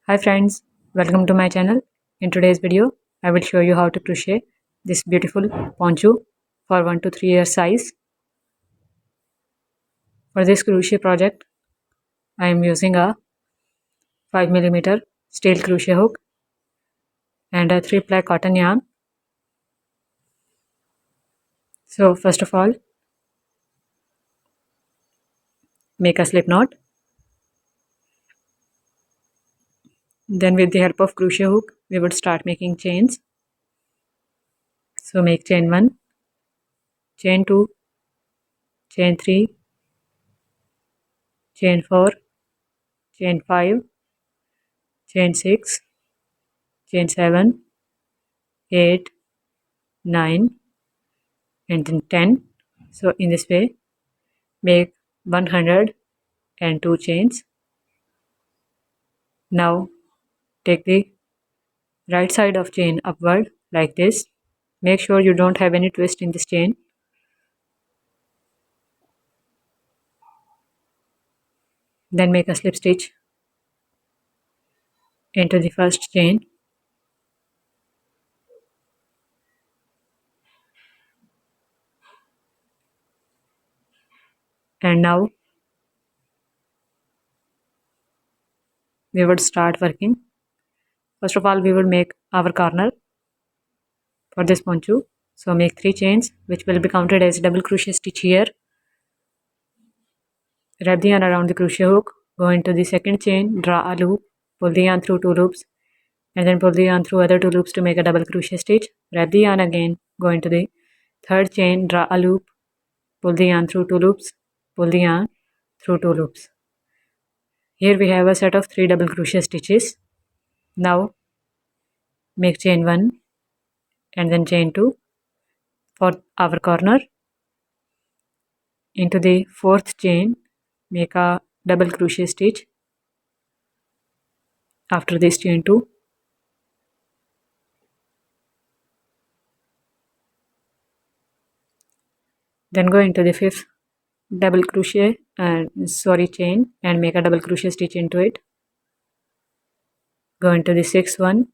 Hi friends, welcome to my channel. In today's video, I will show you how to crochet this beautiful poncho for 1 to 3 year size. For this crochet project, I am using a 5mm steel crochet hook and a 3-ply cotton yarn. So first of all, make a slip knot. Then with the help of crochet hook, we would start making chains. So make chain 1, chain 2, chain 3, chain 4, chain 5, chain 6, chain 7, 8, 9 and then 10. So in this way, make 102 chains. Now take the right side of chain upward like this. Make sure you don't have any twist in this chain. Then make a slip stitch into the first chain. And now we would start working. First of all, we would make our corner for this poncho. So make 3 chains which will be counted as double crochet stitch here. Wrap the yarn around the crochet hook, go into the second chain, draw a loop, pull the yarn through 2 loops and then pull the yarn through other 2 loops to make a double crochet stitch. Wrap the yarn again, go into the third chain, draw a loop, pull the yarn through 2 loops, pull the yarn through 2 loops. Here we have a set of 3 double crochet stitches. Now make chain 1 and then chain 2 for our corner. Into the fourth chain, make a double crochet stitch after this chain 2. Then go into the fifth double crochet chain and make a double crochet stitch into it. Go into the sixth one,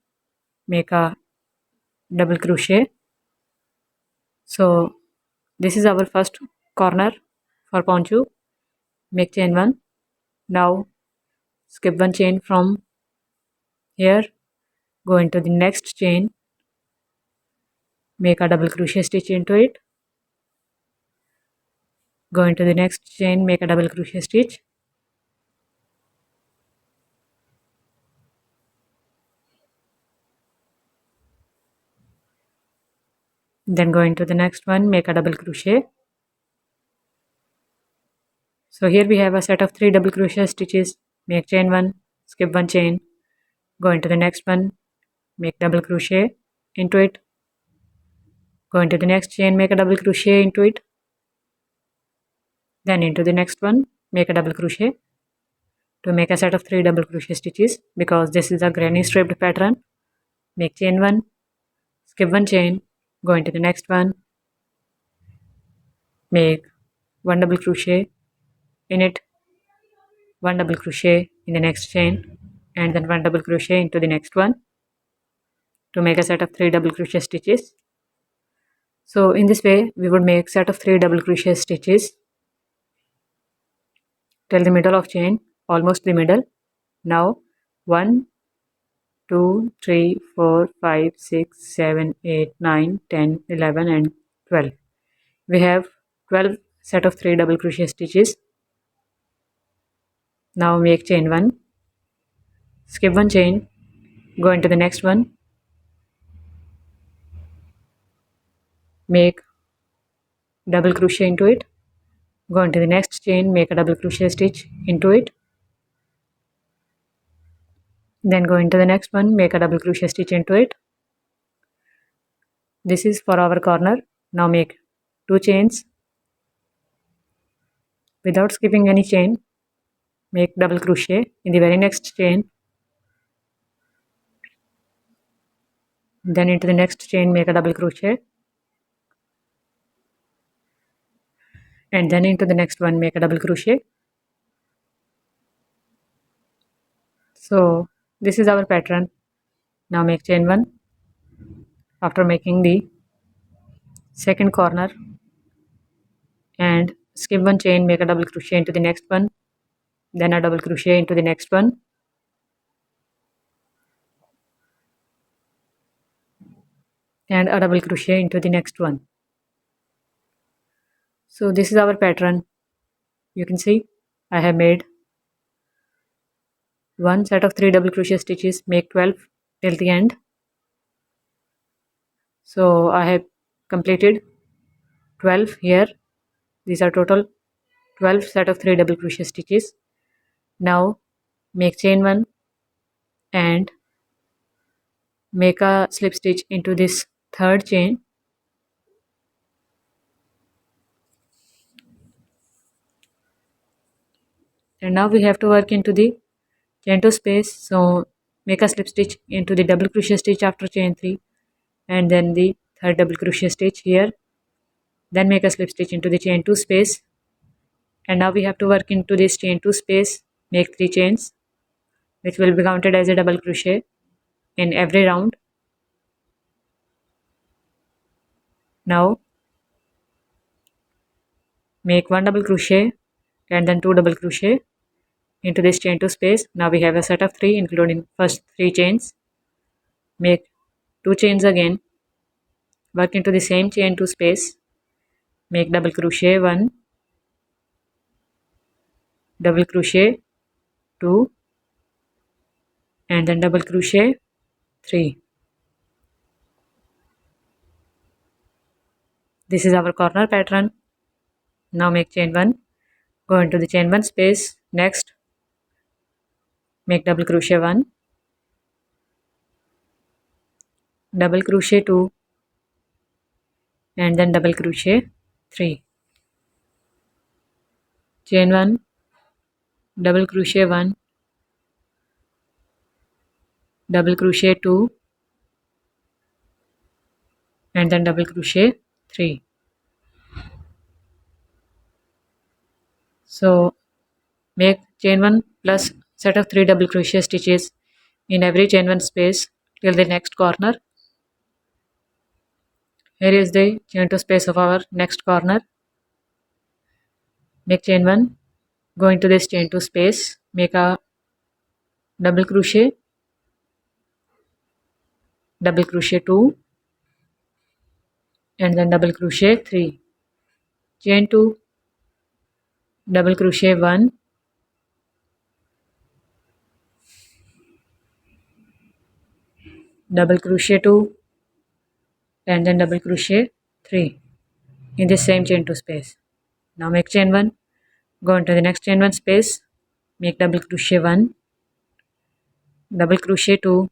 make a double crochet. So this is our first corner for poncho. Make chain 1. Now skip 1 chain from here, go into the next chain, make a double crochet stitch into it, go into the next chain, make a double crochet stitch, then go into the next one, make a double crochet. So here we have a set of 3 double crochet stitches. Make chain 1, skip 1 chain, go into the next one, make double crochet into it, go into the next chain, make a double crochet into it, then into the next one, make a double crochet to make a set of 3 double crochet stitches. Because this is a granny striped pattern, make chain 1, skip 1 chain, go into the next one, make 1 double crochet in it, 1 double crochet in the next chain and then 1 double crochet into the next one to make a set of 3 double crochet stitches. So in this way we would make set of 3 double crochet stitches till the middle of chain, almost the middle. Now 1 2 3 4 5 6 7 8 9 10 11 and 12. We have 12 set of 3 double crochet stitches. Now make chain 1, skip 1 chain, go into the next one, make double crochet into it, go into the next chain, make a double crochet stitch into it, then go into the next one, make a double crochet stitch into it. This is for our corner. Now make 2 chains without skipping any chain, make double crochet in the very next chain, then into the next chain make a double crochet, and then into the next one make a double crochet. So This is our pattern. Now make chain 1. After making the second corner and skip one chain, make a double crochet into the next one, then a double crochet into the next one, and a double crochet into the next one. So this is our pattern. You can see I have made one set of 3 double crochet stitches, make 12 till the end. So I have completed 12 here. These are total 12 set of 3 double crochet stitches. Now make chain 1 and make a slip stitch into this third chain, and now we have to work into the chain 2 space. So make a slip stitch into the double crochet stitch after chain 3 and then the third double crochet stitch here, then make a slip stitch into the chain 2 space, and now we have to work into this chain 2 space, make 3 chains which will be counted as a double crochet in every round. Now make 1 double crochet and then 2 double crochet into this chain 2 space. Now we have a set of 3 including first 3 chains. Make 2 chains again, work into the same chain 2 space, make double crochet 1, double crochet 2, and then double crochet 3. This is our corner pattern. Now make chain 1, go into the chain 1 space, next make double crochet 1, double crochet 2, and then double crochet 3. Chain 1, double crochet 1, double crochet 2, and then double crochet 3. So make chain 1 plus set of 3 double crochet stitches in every chain 1 space till the next corner. Here is the chain 2 space of our next corner. Make chain 1, go into this chain 2 space, make a double crochet 2, and then double crochet 3. Chain 2, double crochet 1, double crochet 2, and then double crochet 3 in the same chain 2 space. Now make chain 1, go into the next chain 1 space, make double crochet 1, double crochet 2,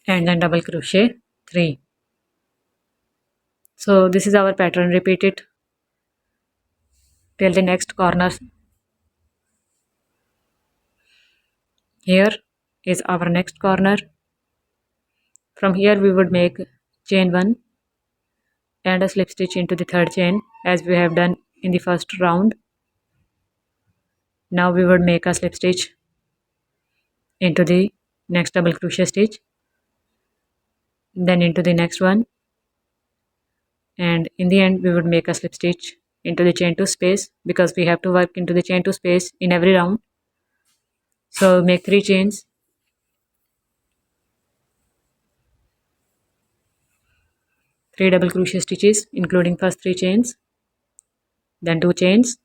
and then double crochet 3. So this is our pattern. Repeat it till the next corner. Here is our next corner. From here we would make chain 1 and a slip stitch into the third chain as we have done in the first round. Now we would make a slip stitch into the next double crochet stitch, then into the next one, and in the end we would make a slip stitch into the chain 2 space because we have to work into the chain 2 space in every round. So make 3 chains, three double crochet stitches including first 3 chains, then 2 chains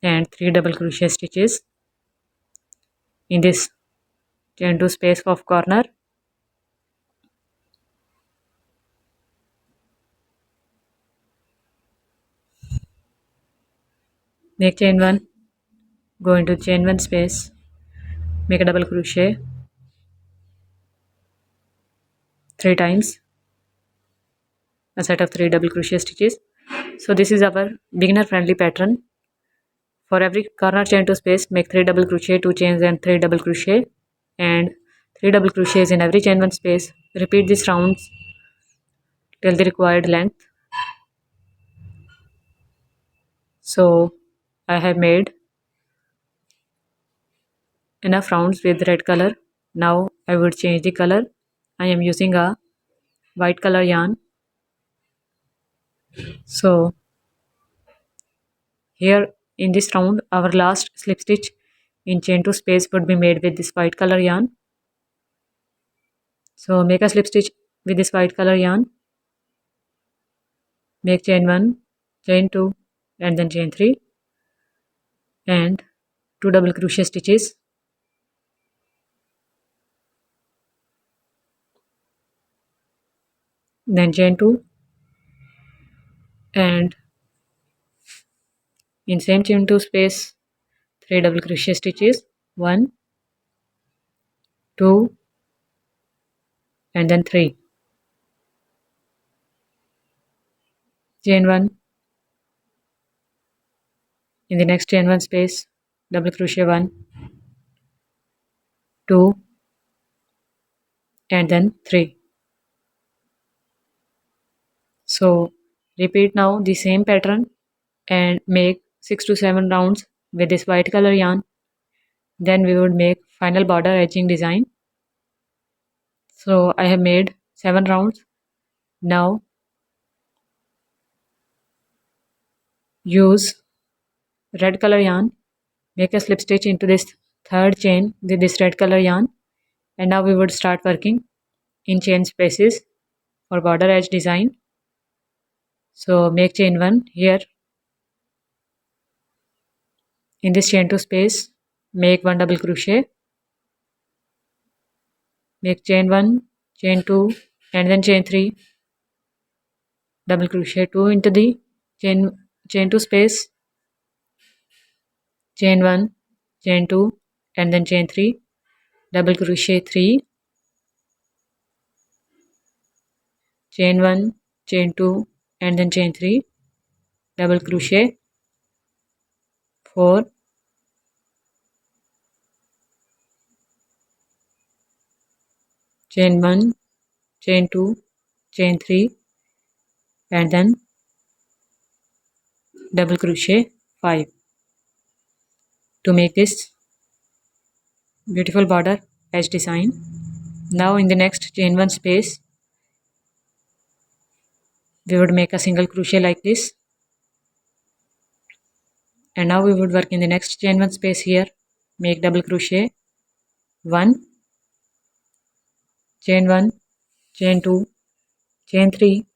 and 3 double crochet stitches in this chain 2 space of corner. Make chain 1, go into chain 1 space, make a double crochet 3 times, a set of 3 double crochet stitches. So this is our beginner friendly pattern. For every corner chain 2 space, make 3 double crochet, 2 chains and 3 double crochet, and 3 double crochets in every chain 1 space. Repeat these rounds till the required length. So I have made enough rounds with red color. Now I would change the color. I am using a white color yarn. So here in this round, our last slip stitch in chain 2 space would be made with this white color yarn. So make a slip stitch with this white color yarn. Make chain 1, chain 2 and then chain 3 and 2 double crochet stitches. Then chain 2 and in same chain 2 space 3 double crochet stitches, 1, 2 and then 3. Chain 1, in the next chain 1 space double crochet 1, 2 and then 3. So repeat now the same pattern and make 6 to 7 rounds with this white color yarn. Then we would make final border edging design. So I have made 7 rounds. Now use red color yarn, make a slip stitch into this third chain with this red color yarn, and now we would start working in chain spaces for border edge design. So make chain 1 here. In this chain 2 space make 1 double crochet, make chain 1, chain 2 and then chain 3, double crochet 2 into the chain 2 space, chain 1, chain 2 and then chain 3, double crochet 3, chain 1, chain 2 and then chain 3, double crochet 4, chain 1, chain 2, chain 3 and then double crochet 5 to make this beautiful border edge design. Now in the next chain 1 space we would make a single crochet like this, and now we would work in the next chain 1 space here, make double crochet 1, chain 1, chain 2, chain 3,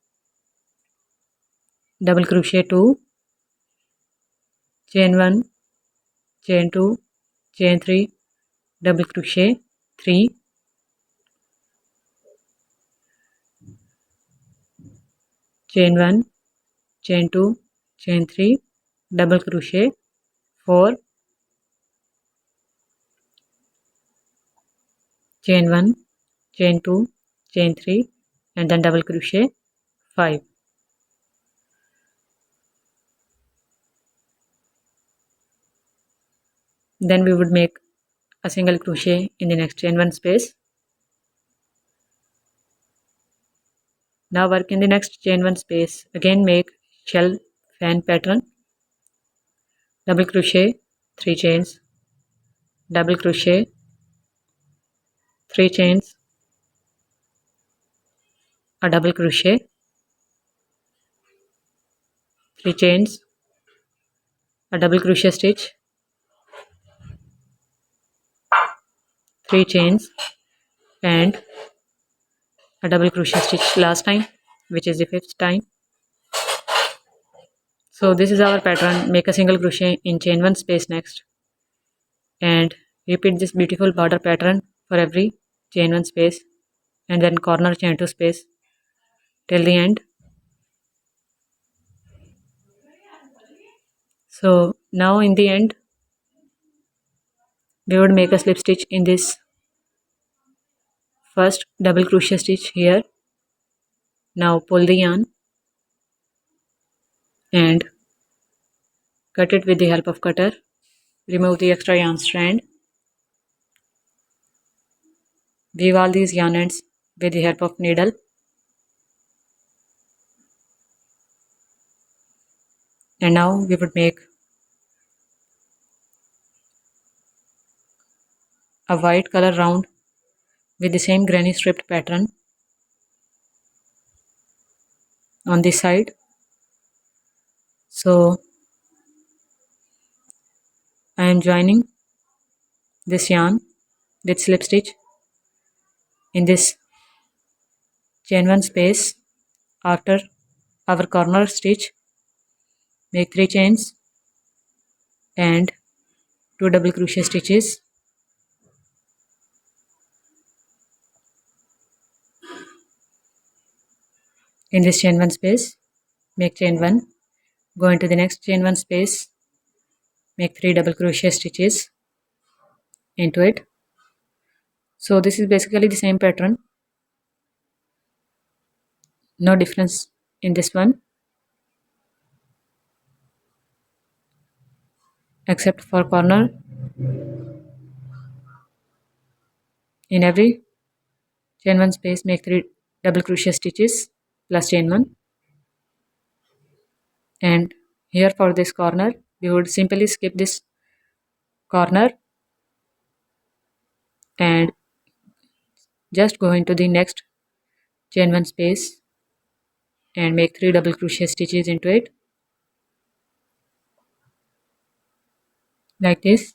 double crochet 2, chain 1, chain 2, chain 3, double crochet 3, chain 1, chain 2, chain 3, double crochet 4, chain 1, chain 2, chain 3 and then double crochet 5. Then we would make a single crochet in the next chain 1 space. Now work in the next chain 1 space, again make shell fan pattern, double crochet 3 chains, double crochet 3 chains, a double crochet 3 chains, a double crochet stitch, 3 chains and a double crochet stitch last time, which is the 5th time. So this is our pattern. Make a single crochet in chain 1 space next and repeat this beautiful border pattern for every chain 1 space and then corner chain 2 space till the end. So now in the end we would make a slip stitch in this first double crochet stitch here. Now pull the yarn and cut it with the help of cutter. Remove the extra yarn strand. Weave all these yarn ends with the help of needle. And now we would make a white color round with the same granny striped pattern on this side. So I am joining this yarn with slip stitch in this chain 1 space. After our corner stitch, make 3 chains and 2 double crochet stitches. In this chain 1 space, make chain 1, go into the next chain 1 space, make 3 double crochet stitches into it. So this is basically the same pattern, no difference in this one except for corner. In every chain 1 space, make 3 double crochet stitches plus chain 1, and here for this corner we would simply skip this corner and just go into the next chain 1 space and make 3 double crochet stitches into it like this,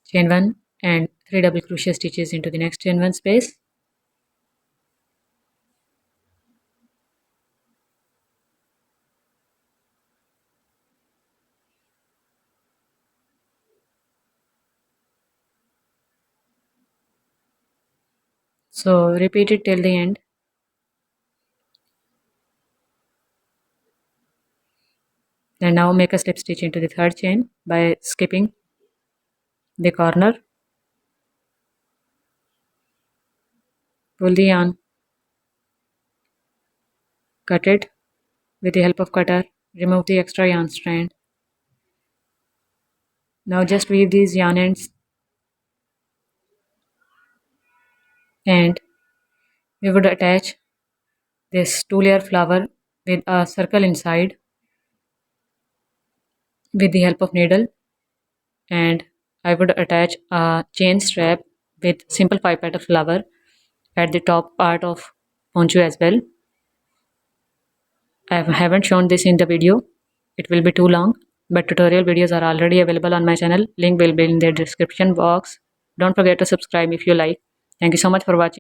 chain 1 and 3 double crochet stitches into the next chain 1 space. So repeat it till the end. And now make a slip stitch into the third chain by skipping the corner. Pull the yarn, cut it with the help of cutter, remove the extra yarn strand. Now just weave these yarn ends and we would attach this 2-layer flower with a circle inside with the help of needle, and I would attach a chain strap with simple 5-petal flower at the top part of poncho as well. I haven't shown this in the video, it will be too long, but tutorial videos are already available on my channel. Link will be in the description box. Don't forget to subscribe if you like. Thank you so much for watching.